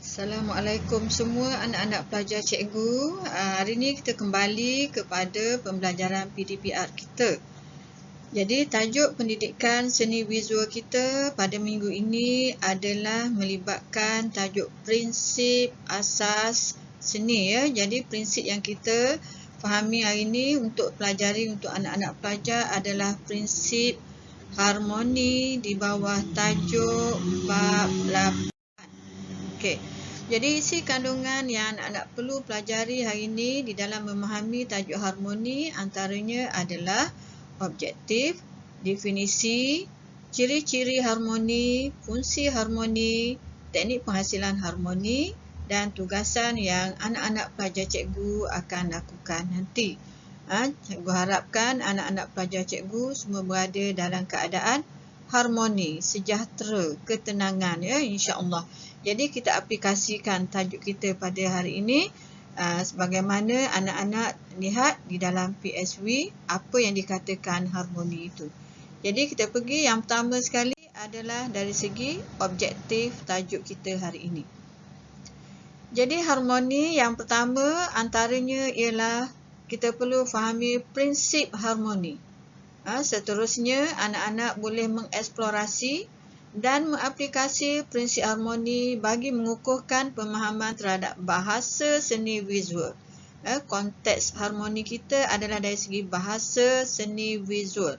Assalamualaikum semua anak-anak pelajar cikgu. Hari ini kita kembali kepada pembelajaran PDPR kita. Jadi tajuk pendidikan seni visual kita pada minggu ini adalah melibatkan tajuk prinsip asas seni ya. Jadi prinsip yang kita fahami hari ini untuk pelajari untuk anak-anak pelajar adalah prinsip harmoni di bawah tajuk bab 8. Okey. Jadi isi kandungan yang anak-anak perlu pelajari hari ini di dalam memahami tajuk harmoni antaranya adalah objektif, definisi, ciri-ciri harmoni, fungsi harmoni, teknik penghasilan harmoni dan tugasan yang anak-anak pelajar cikgu akan lakukan nanti. Cikgu harapkan anak-anak pelajar cikgu semua berada dalam keadaan harmoni, sejahtera, ketenangan ya insya-Allah. Jadi kita aplikasikan tajuk kita pada hari ini sebagaimana anak-anak lihat di dalam PSV apa yang dikatakan harmoni itu. Jadi kita pergi yang pertama sekali adalah dari segi objektif tajuk kita hari ini. Jadi harmoni yang pertama antaranya ialah kita perlu fahami prinsip harmoni. Seterusnya anak-anak boleh mengeksplorasi dan mengaplikasi prinsip harmoni bagi mengukuhkan pemahaman terhadap bahasa seni visual. Konteks harmoni kita adalah dari segi bahasa seni visual.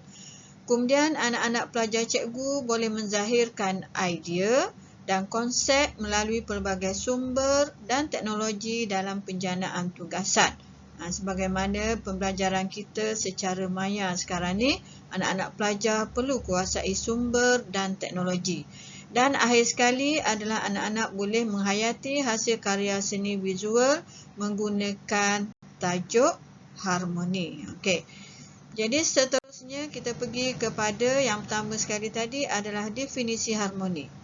Kemudian anak-anak pelajar cikgu boleh menzahirkan idea dan konsep melalui pelbagai sumber dan teknologi dalam penjanaan tugasan. Sebagaimana pembelajaran kita secara maya sekarang ni, anak-anak pelajar perlu kuasai sumber dan teknologi. Dan akhir sekali adalah anak-anak boleh menghayati hasil karya seni visual menggunakan tajuk harmoni. Okey. Jadi seterusnya kita pergi kepada yang pertama sekali tadi adalah definisi harmoni.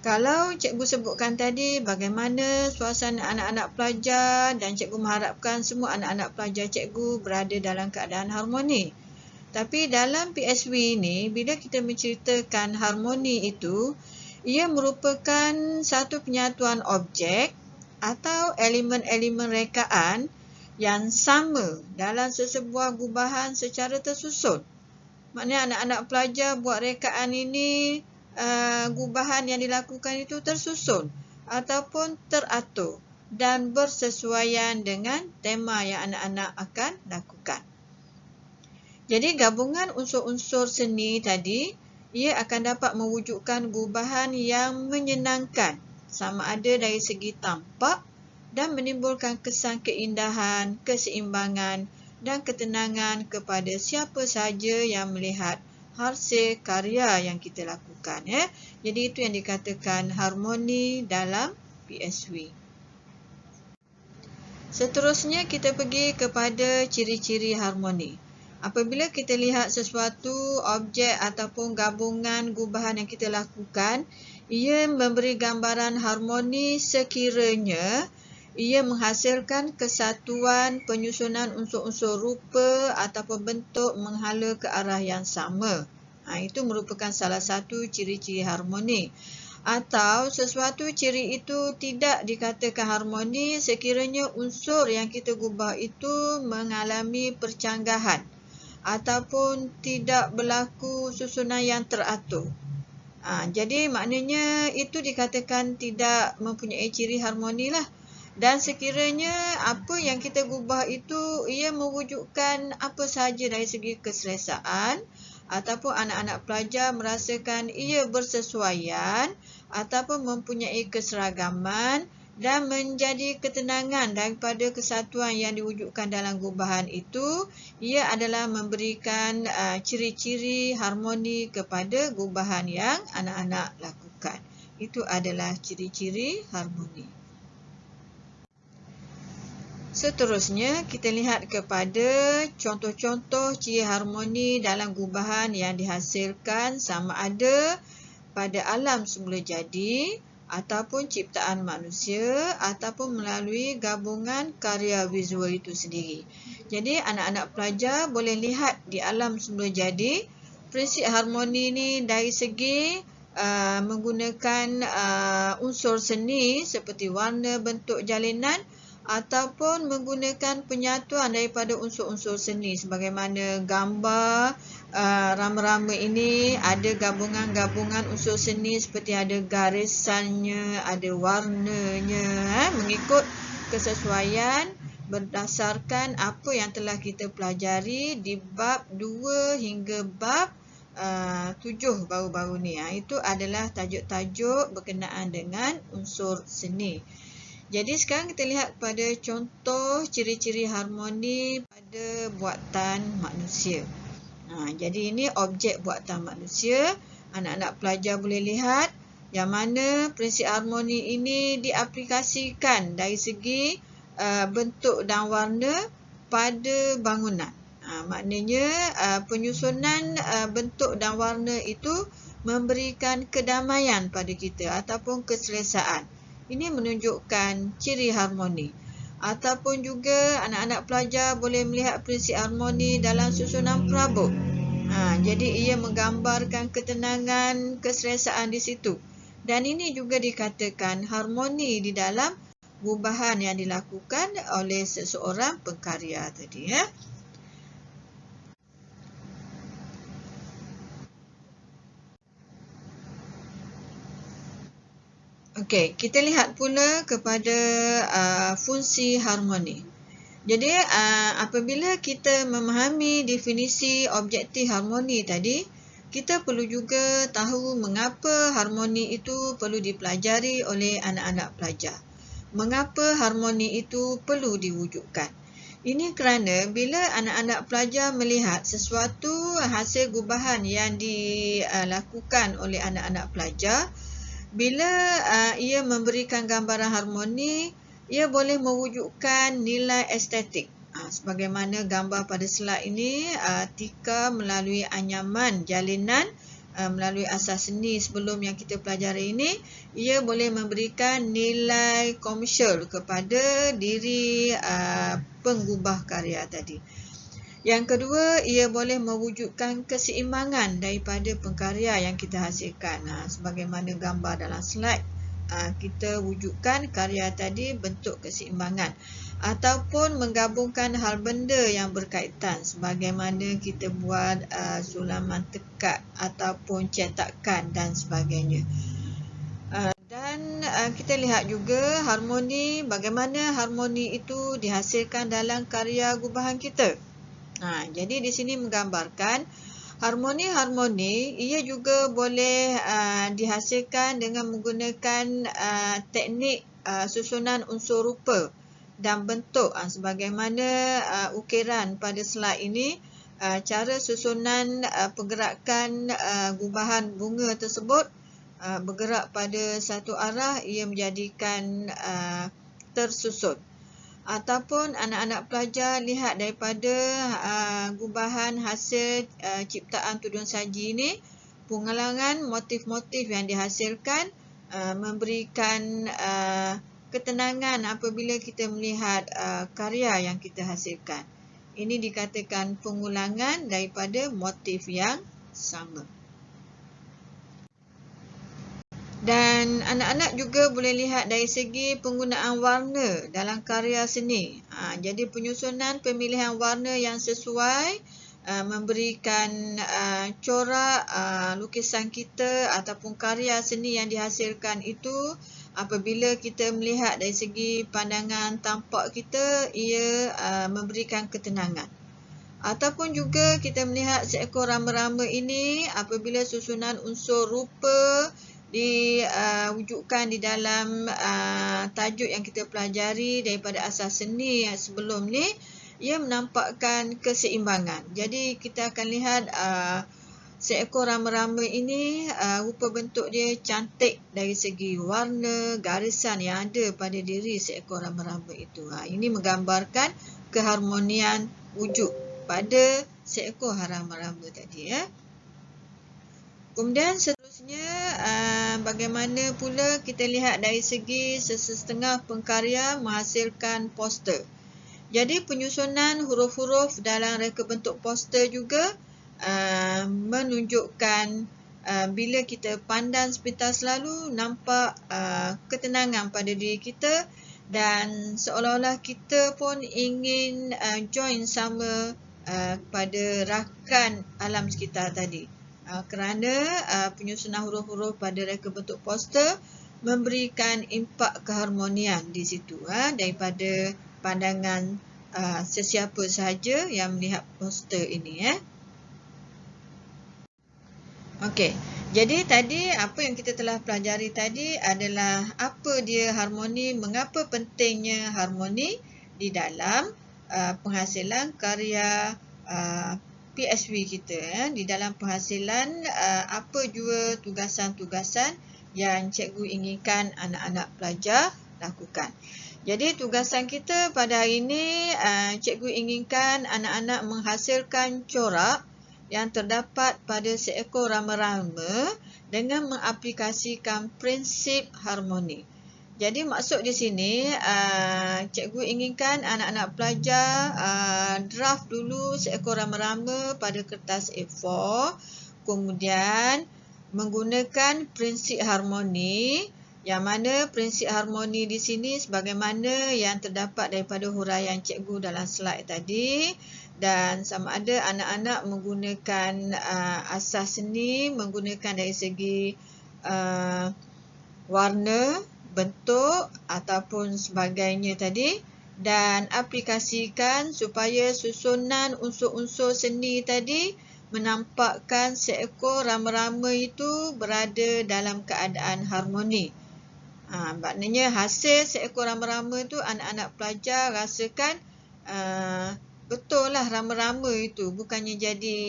Kalau cikgu sebutkan tadi bagaimana suasana anak-anak pelajar dan cikgu mengharapkan semua anak-anak pelajar cikgu berada dalam keadaan harmoni. Tapi dalam PSV ini, bila kita menceritakan harmoni itu, ia merupakan satu penyatuan objek atau elemen-elemen rekaan yang sama dalam sesebuah gubahan secara tersusun. Maknanya anak-anak pelajar buat rekaan ini, gubahan yang dilakukan itu tersusun ataupun teratur dan bersesuaian dengan tema yang anak-anak akan lakukan. Jadi gabungan unsur-unsur seni tadi, ia akan dapat mewujudkan gubahan yang menyenangkan sama ada dari segi tampak dan menimbulkan kesan keindahan, keseimbangan dan ketenangan kepada siapa sahaja yang melihat hasil karya yang kita lakukan. Jadi itu yang dikatakan harmoni dalam PSV. Seterusnya kita pergi kepada ciri-ciri harmoni. Apabila kita lihat sesuatu objek ataupun gabungan gubahan yang kita lakukan, ia memberi gambaran harmoni sekiranya ia menghasilkan kesatuan penyusunan unsur-unsur rupa ataupun bentuk menghala ke arah yang sama. Itu merupakan salah satu ciri-ciri harmoni. Atau sesuatu ciri itu tidak dikatakan harmoni sekiranya unsur yang kita gubah itu mengalami percanggahan ataupun tidak berlaku susunan yang teratur. Jadi maknanya itu dikatakan tidak mempunyai ciri harmoni lah. Dan sekiranya apa yang kita gubah itu ia mewujudkan apa sahaja dari segi keselesaan ataupun anak-anak pelajar merasakan ia bersesuaian ataupun mempunyai keseragaman dan menjadi ketenangan daripada kesatuan yang diwujudkan dalam gubahan itu, ia adalah memberikan ciri-ciri harmoni kepada gubahan yang anak-anak lakukan. Itu adalah ciri-ciri harmoni. Seterusnya, kita lihat kepada contoh-contoh ciri harmoni dalam gubahan yang dihasilkan sama ada pada alam semula jadi ataupun ciptaan manusia ataupun melalui gabungan karya visual itu sendiri. Jadi, anak-anak pelajar boleh lihat di alam semula jadi, prinsip harmoni ini dari segi menggunakan unsur seni seperti warna, bentuk jalinan ataupun menggunakan penyatuan daripada unsur-unsur seni sebagaimana gambar rama-rama ini ada gabungan-gabungan unsur seni seperti ada garisannya, ada warnanya, mengikut kesesuaian berdasarkan apa yang telah kita pelajari di bab 2 hingga bab 7 baru-baru ni. Itu adalah tajuk-tajuk berkenaan dengan unsur seni. Jadi sekarang kita lihat pada contoh ciri-ciri harmoni pada buatan manusia. Jadi ini objek buatan manusia. Anak-anak pelajar boleh lihat yang mana prinsip harmoni ini diaplikasikan dari segi bentuk dan warna pada bangunan. Maknanya penyusunan bentuk dan warna itu memberikan kedamaian pada kita ataupun keselesaan. Ini menunjukkan ciri harmoni. Ataupun juga anak-anak pelajar boleh melihat prinsip harmoni dalam susunan perabot. Jadi ia menggambarkan ketenangan, keselesaan di situ. Dan ini juga dikatakan harmoni di dalam gubahan yang dilakukan oleh seseorang pengkarya tadi. Okey, kita lihat pula kepada fungsi harmoni. Jadi apabila kita memahami definisi objektif harmoni tadi, kita perlu juga tahu mengapa harmoni itu perlu dipelajari oleh anak-anak pelajar. Mengapa harmoni itu perlu diwujudkan? Ini kerana bila anak-anak pelajar melihat sesuatu hasil gubahan yang dilakukan oleh anak-anak pelajar, bila ia memberikan gambaran harmoni, ia boleh mewujudkan nilai estetik. Sebagaimana gambar pada slide ini, Tika melalui anyaman jalinan, melalui asas seni sebelum yang kita pelajari ini, ia boleh memberikan nilai komersial kepada diri penggubah karya tadi. Yang kedua, ia boleh mewujudkan keseimbangan daripada pengkarya yang kita hasilkan. Sebagaimana gambar dalam slide, kita wujudkan karya tadi bentuk keseimbangan. Ataupun menggabungkan hal benda yang berkaitan. Sebagaimana kita buat sulaman tekad ataupun cetakan dan sebagainya. Dan kita lihat juga harmoni, bagaimana harmoni itu dihasilkan dalam karya gubahan kita. Jadi di sini menggambarkan harmoni-harmoni ia juga boleh dihasilkan dengan menggunakan teknik susunan unsur rupa dan bentuk sebagaimana ukiran pada slide ini. Cara susunan pergerakan gubahan bunga tersebut bergerak pada satu arah, ia menjadikan tersusun. Ataupun anak-anak pelajar lihat daripada gubahan hasil ciptaan tudung saji ini, pengulangan motif-motif yang dihasilkan memberikan ketenangan apabila kita melihat karya yang kita hasilkan. Ini dikatakan pengulangan daripada motif yang sama. Dan anak-anak juga boleh lihat dari segi penggunaan warna dalam karya seni. Jadi penyusunan pemilihan warna yang sesuai memberikan corak lukisan kita ataupun karya seni yang dihasilkan itu, apabila kita melihat dari segi pandangan tampak kita, ia memberikan ketenangan. Ataupun juga kita melihat seekor rama-rama ini, apabila susunan unsur rupa diwujudkan di dalam tajuk yang kita pelajari daripada asas seni yang sebelum ni, ia menampakkan keseimbangan. Jadi kita akan lihat seekor rama-rama ini rupa bentuk dia cantik dari segi warna, garisan yang ada pada diri seekor rama-rama itu. Ini menggambarkan keharmonian wujud pada seekor rama-rama tadi. Kemudian seterusnya, bagaimana pula kita lihat dari segi sesetengah pengkarya menghasilkan poster. Jadi penyusunan huruf-huruf dalam reka bentuk poster juga menunjukkan bila kita pandang sepintas lalu, nampak ketenangan pada diri kita dan seolah-olah kita pun ingin join sama pada rakan alam sekitar tadi. Kerana penyusunan huruf-huruf pada reka bentuk poster memberikan impak keharmonian di situ daripada pandangan sesiapa sahaja yang melihat poster ini. Okey, jadi tadi apa yang kita telah pelajari tadi adalah apa dia harmoni, mengapa pentingnya harmoni di dalam penghasilan karya PSW kita. Di dalam penghasilan apa jua tugasan-tugasan yang cikgu inginkan anak-anak pelajar lakukan. Jadi tugasan kita pada hari ini, cikgu inginkan anak-anak menghasilkan corak yang terdapat pada seekor rama-rama dengan mengaplikasikan prinsip harmoni. Jadi maksud di sini, cikgu inginkan anak-anak pelajar draft dulu seekor rama-rama pada kertas A4, kemudian menggunakan prinsip harmoni, yang mana prinsip harmoni di sini sebagaimana yang terdapat daripada huraian cikgu dalam slide tadi. Dan sama ada anak-anak menggunakan asas seni, menggunakan dari segi warna, bentuk ataupun sebagainya tadi, dan aplikasikan supaya susunan unsur-unsur seni tadi menampakkan seekor rama-rama itu berada dalam keadaan harmoni. Maknanya hasil seekor rama-rama itu anak-anak pelajar rasakan betul lah rama-rama itu, bukannya jadi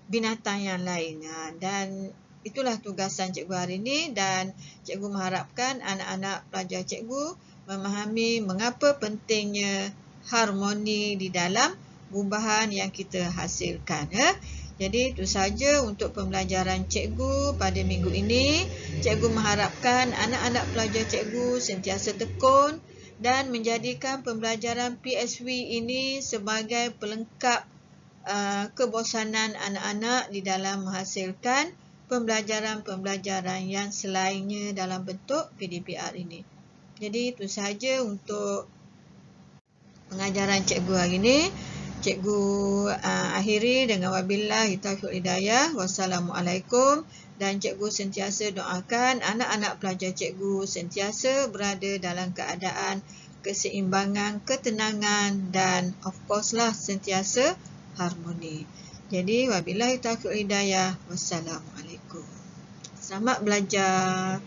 binatang yang lain. Dan itulah tugasan cikgu hari ini, dan cikgu mengharapkan anak-anak pelajar cikgu memahami mengapa pentingnya harmoni di dalam gubahan yang kita hasilkan. Jadi itu sahaja untuk pembelajaran cikgu pada minggu ini. Cikgu mengharapkan anak-anak pelajar cikgu sentiasa tekun dan menjadikan pembelajaran PSW ini sebagai pelengkap kebosanan anak-anak di dalam menghasilkan pembelajaran-pembelajaran yang selainnya dalam bentuk PDPR ini. Jadi itu sahaja untuk pengajaran cikgu hari ini. Cikgu akhiri dengan wabillahi taufiq hidayah. Wassalamualaikum. Dan cikgu sentiasa doakan anak-anak pelajar cikgu sentiasa berada dalam keadaan keseimbangan, ketenangan dan of course lah sentiasa harmoni. Jadi wabillahi taufiq hidayah. Wassalamualaikum. Selamat belajar.